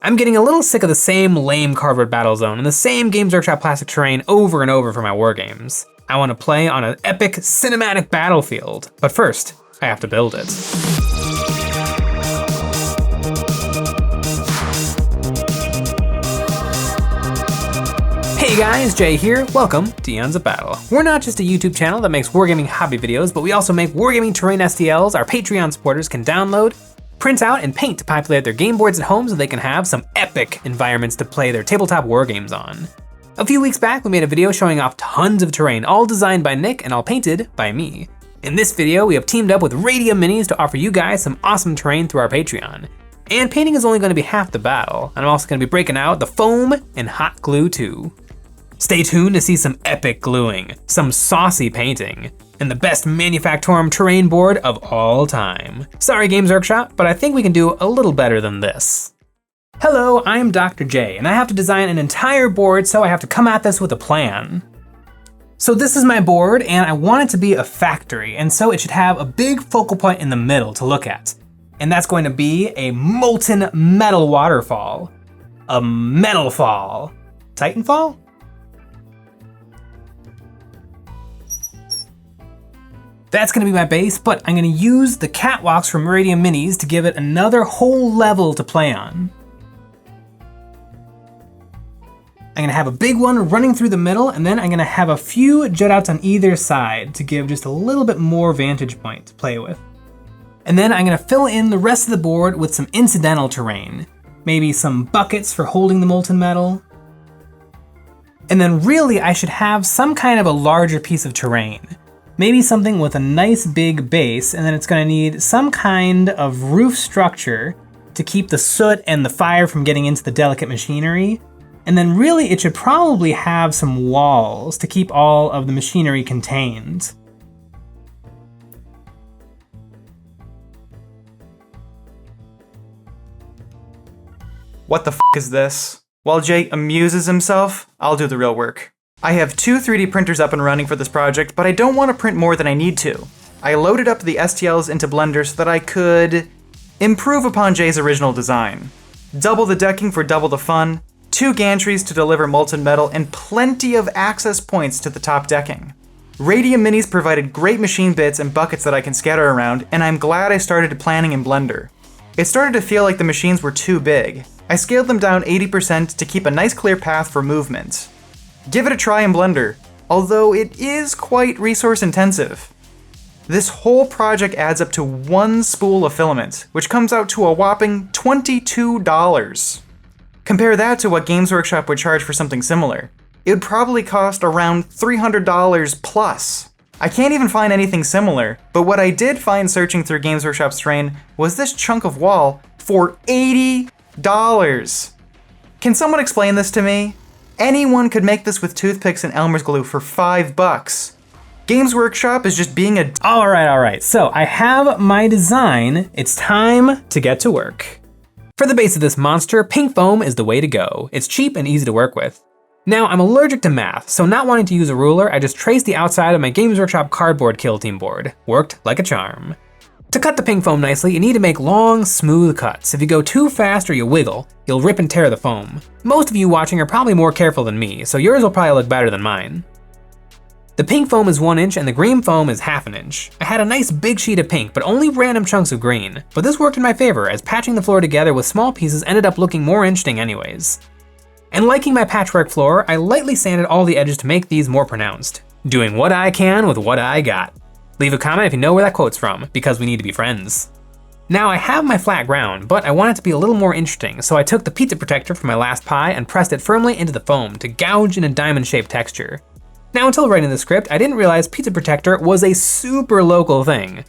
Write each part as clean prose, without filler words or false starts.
I'm getting a little sick of the same lame cardboard battle zone and the same Games Workshop plastic terrain over and over for my wargames. I want to play on an epic cinematic battlefield, but first, I have to build it. Hey guys, Jay here. Welcome to EonsOfBattle. We're not just a YouTube channel that makes wargaming hobby videos, but we also make wargaming terrain STLs our Patreon supporters can download, print out, and paint to populate their game boards at home so they can have some epic environments to play their tabletop wargames on. A few weeks back, we made a video showing off tons of terrain, all designed by Nick and all painted by me. In this video, we have teamed up with Radium Minis to offer you guys some awesome terrain through our Patreon. And painting is only going to be half the battle, and I'm also going to be breaking out the foam and hot glue too. Stay tuned to see some epic gluing, some saucy painting, and the best Manufactorum terrain board of all time. Sorry Games Workshop, but I think we can do a little better than this. Hello, I'm Dr. J, and I have to design an entire board, so I have to come at this with a plan. So this is my board, and I want it to be a factory, and so it should have a big focal point in the middle to look at. And that's going to be a molten metal waterfall. A metal fall. Titanfall? That's gonna be my base, but I'm gonna use the catwalks from Radium Minis to give it another whole level to play on. I'm gonna have a big one running through the middle, and then I'm gonna have a few jut outs on either side to give just a little bit more vantage point to play with. And then I'm gonna fill in the rest of the board with some incidental terrain. Maybe some buckets for holding the molten metal. And then really I should have some kind of a larger piece of terrain. Maybe something with a nice big base, and then it's gonna need some kind of roof structure to keep the soot and the fire from getting into the delicate machinery. And then really it should probably have some walls to keep all of the machinery contained. What the f is this? While Jay amuses himself, I'll do the real work. I have two 3D printers up and running for this project, but I don't want to print more than I need to. I loaded up the STLs into Blender so that I could improve upon Jay's original design. Double the decking for double the fun, 2 gantries to deliver molten metal, and plenty of access points to the top decking. Radium Minis provided great machine bits and buckets that I can scatter around, and I'm glad I started planning in Blender. It started to feel like the machines were too big. I scaled them down 80% to keep a nice clear path for movement. Give it a try in Blender, although it is quite resource intensive. This whole project adds up to 1 spool of filament, which comes out to a whopping $22. Compare that to what Games Workshop would charge for something similar. It would probably cost around $300 plus. I can't even find anything similar, but what I did find searching through Games Workshop's terrain was this chunk of wall for $80. Can someone explain this to me? Anyone could make this with toothpicks and Elmer's glue for $5. Games Workshop is just being a— All right, so I have my design. It's time to get to work. For the base of this monster, pink foam is the way to go. It's cheap and easy to work with. Now, I'm allergic to math, so not wanting to use a ruler, I just traced the outside of my Games Workshop cardboard kill team board. Worked like a charm. To cut the pink foam nicely, you need to make long, smooth cuts. If you go too fast or you wiggle, you'll rip and tear the foam. Most of you watching are probably more careful than me, so yours will probably look better than mine. The pink foam is 1 inch and the green foam is ½ inch. I had a nice big sheet of pink, but only random chunks of green. But this worked in my favor, as patching the floor together with small pieces ended up looking more interesting anyways. And liking my patchwork floor, I lightly sanded all the edges to make these more pronounced. Doing what I can with what I got. Leave a comment if you know where that quote's from, because we need to be friends. Now I have my flat ground, but I want it to be a little more interesting, so I took the pizza protector from my last pie and pressed it firmly into the foam to gouge in a diamond-shaped texture. Now until writing the script, I didn't realize pizza protector was a super local thing.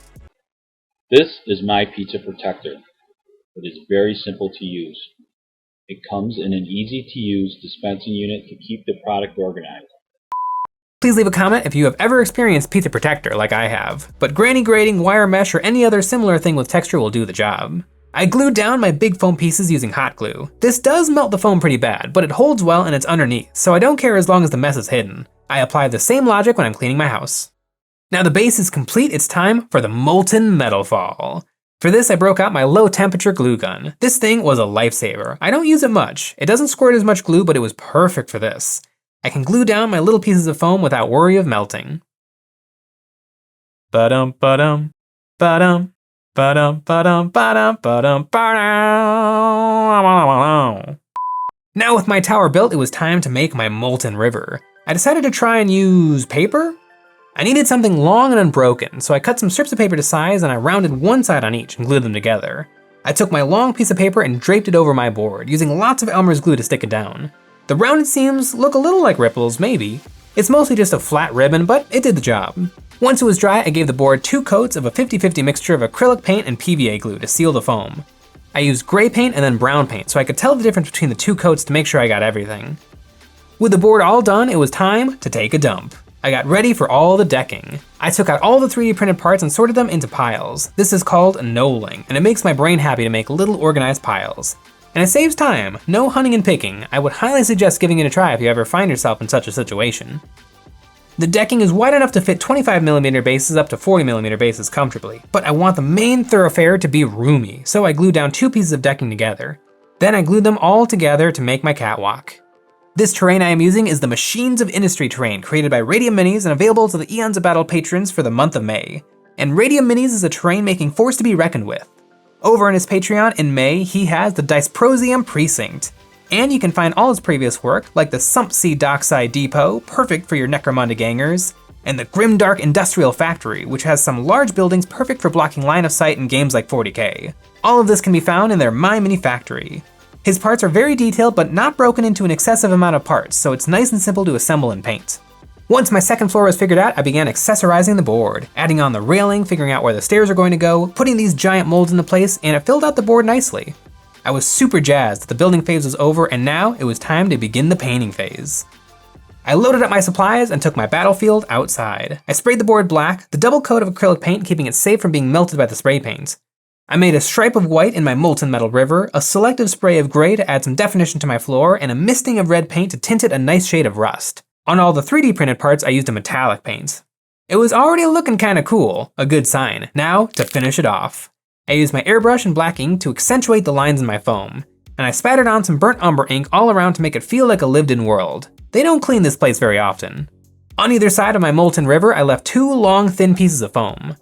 This is my pizza protector. It is very simple to use. It comes in an easy-to-use dispensing unit to keep the product organized. Please leave a comment if you have ever experienced pizza protector like I have, but granny grating, wire mesh, or any other similar thing with texture will do the job. I glued down my big foam pieces using hot glue. This does melt the foam pretty bad, but it holds well and it's underneath, so I don't care as long as the mess is hidden. I apply the same logic when I'm cleaning my house. Now the base is complete, it's time for the molten metal fall. For this, I broke out my low temperature glue gun. This thing was a lifesaver. I don't use it much. It doesn't squirt as much glue, but it was perfect for this. I can glue down my little pieces of foam without worry of melting. Ba-dum, ba-dum, ba-dum, ba-dum, ba-dum, ba-dum, ba-dum, ba-dum. Now with my tower built, it was time to make my molten river. I decided to try and use paper? I needed something long and unbroken, so I cut some strips of paper to size and I rounded one side on each and glued them together. I took my long piece of paper and draped it over my board, using lots of Elmer's glue to stick it down. The rounded seams look a little like ripples, maybe. It's mostly just a flat ribbon, but it did the job. Once it was dry, I gave the board 2 coats of a 50-50 mixture of acrylic paint and PVA glue to seal the foam. I used gray paint and then brown paint so I could tell the difference between the 2 coats to make sure I got everything. With the board all done, it was time to take a dump. I got ready for all the decking. I took out all the 3D printed parts and sorted them into piles. This is called knolling, and it makes my brain happy to make little organized piles. And it saves time, no hunting and picking. I would highly suggest giving it a try if you ever find yourself in such a situation. The decking is wide enough to fit 25mm bases up to 40mm bases comfortably, but I want the main thoroughfare to be roomy, so I glued down 2 pieces of decking together. Then I glued them all together to make my catwalk. This terrain I am using is the Machines of Industry terrain created by Radium Minis and available to the Eons of Battle patrons for the month of May. And Radium Minis is a terrain making force to be reckoned with. Over on his Patreon in May, he has the Dysprosium Precinct. And you can find all his previous work, like the Sumpsea Dockside Depot, perfect for your Necromunda gangers, and the Grimdark Industrial Factory, which has some large buildings perfect for blocking line of sight in games like 40k. All of this can be found in their My Mini Factory. His parts are very detailed but not broken into an excessive amount of parts, so it's nice and simple to assemble and paint. Once my second floor was figured out, I began accessorizing the board, adding on the railing, figuring out where the stairs are going to go, putting these giant molds into place, and it filled out the board nicely. I was super jazzed that the building phase was over, and now it was time to begin the painting phase. I loaded up my supplies and took my battlefield outside. I sprayed the board black, the double coat of acrylic paint keeping it safe from being melted by the spray paint. I made a stripe of white in my molten metal river, a selective spray of gray to add some definition to my floor, and a misting of red paint to tint it a nice shade of rust. On all the 3D printed parts, I used a metallic paint. It was already looking kinda cool, a good sign. Now, to finish it off. I used my airbrush and black ink to accentuate the lines in my foam, and I spattered on some burnt umber ink all around to make it feel like a lived-in world. They don't clean this place very often. On either side of my molten river, I left 2 long, thin pieces of foam.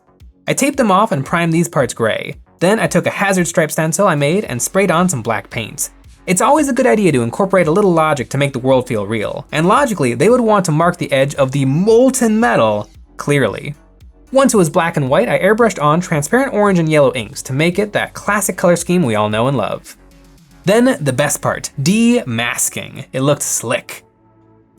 I taped them off and primed these parts gray. Then I took a hazard stripe stencil I made and sprayed on some black paint. It's always a good idea to incorporate a little logic to make the world feel real, and logically, they would want to mark the edge of the molten metal clearly. Once it was black and white, I airbrushed on transparent orange and yellow inks to make it that classic color scheme we all know and love. Then the best part, demasking. It looked slick.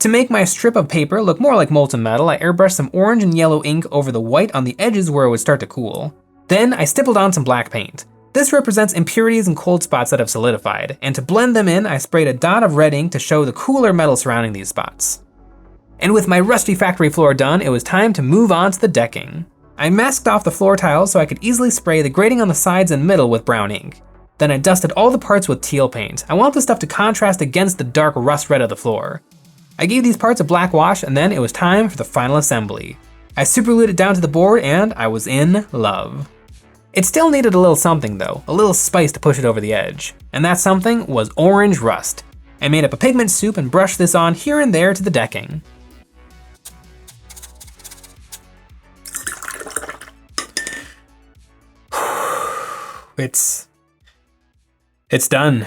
To make my strip of paper look more like molten metal, I airbrushed some orange and yellow ink over the white on the edges where it would start to cool. Then I stippled on some black paint. This represents impurities and cold spots that have solidified, and to blend them in, I sprayed a dot of red ink to show the cooler metal surrounding these spots. And with my rusty factory floor done, it was time to move on to the decking. I masked off the floor tiles so I could easily spray the grating on the sides and middle with brown ink. Then I dusted all the parts with teal paint. I want the stuff to contrast against the dark rust red of the floor. I gave these parts a black wash, and then it was time for the final assembly. I superglued it down to the board, and I was in love. It still needed a little something though, a little spice to push it over the edge. And that something was orange rust. I made up a pigment soup and brushed this on here and there to the decking. It's done.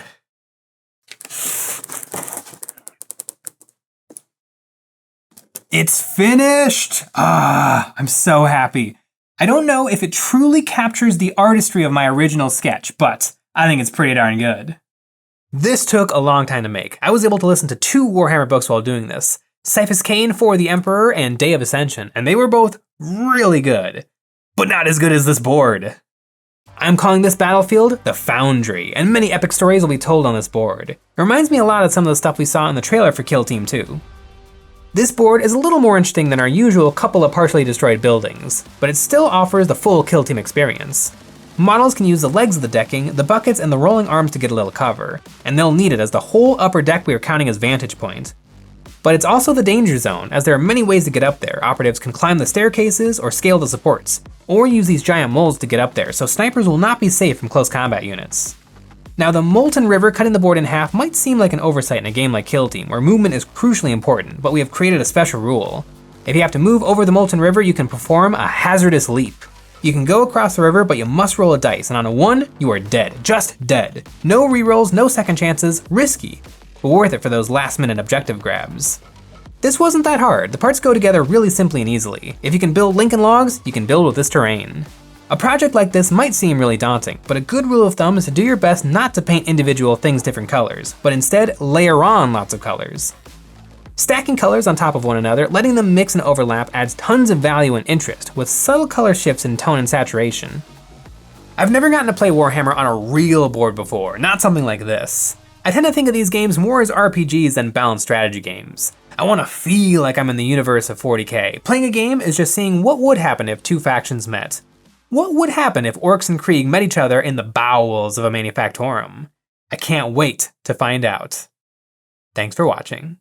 It's finished! I'm so happy. I don't know if it truly captures the artistry of my original sketch, but I think it's pretty darn good. This took a long time to make. I was able to listen to 2 Warhammer books while doing this, Cyphus Cain for the Emperor and Day of Ascension, and they were both really good, but not as good as this board. I'm calling this battlefield the Foundry, and many epic stories will be told on this board. It reminds me a lot of some of the stuff we saw in the trailer for Kill Team 2. This board is a little more interesting than our usual couple of partially destroyed buildings, but it still offers the full Kill Team experience. Models can use the legs of the decking, the buckets, and the rolling arms to get a little cover, and they'll need it as the whole upper deck we are counting as vantage point. But it's also the danger zone, as there are many ways to get up there. Operatives can climb the staircases or scale the supports, or use these giant moles to get up there, so snipers will not be safe from close combat units. Now, the molten river cutting the board in half might seem like an oversight in a game like Kill Team, where movement is crucially important, but we have created a special rule. If you have to move over the molten river, you can perform a hazardous leap. You can go across the river, but you must roll a dice, and on a 1, you are dead. Just dead. No rerolls, no second chances, risky, but worth it for those last-minute objective grabs. This wasn't that hard. The parts go together really simply and easily. If you can build Lincoln logs, you can build with this terrain. A project like this might seem really daunting, but a good rule of thumb is to do your best not to paint individual things different colors, but instead layer on lots of colors. Stacking colors on top of one another, letting them mix and overlap adds tons of value and interest, with subtle color shifts in tone and saturation. I've never gotten to play Warhammer on a real board before, not something like this. I tend to think of these games more as RPGs than balanced strategy games. I want to feel like I'm in the universe of 40k. Playing a game is just seeing what would happen if two factions met. What would happen if orcs and Krieg met each other in the bowels of a manufactorum? I can't wait to find out. Thanks for watching.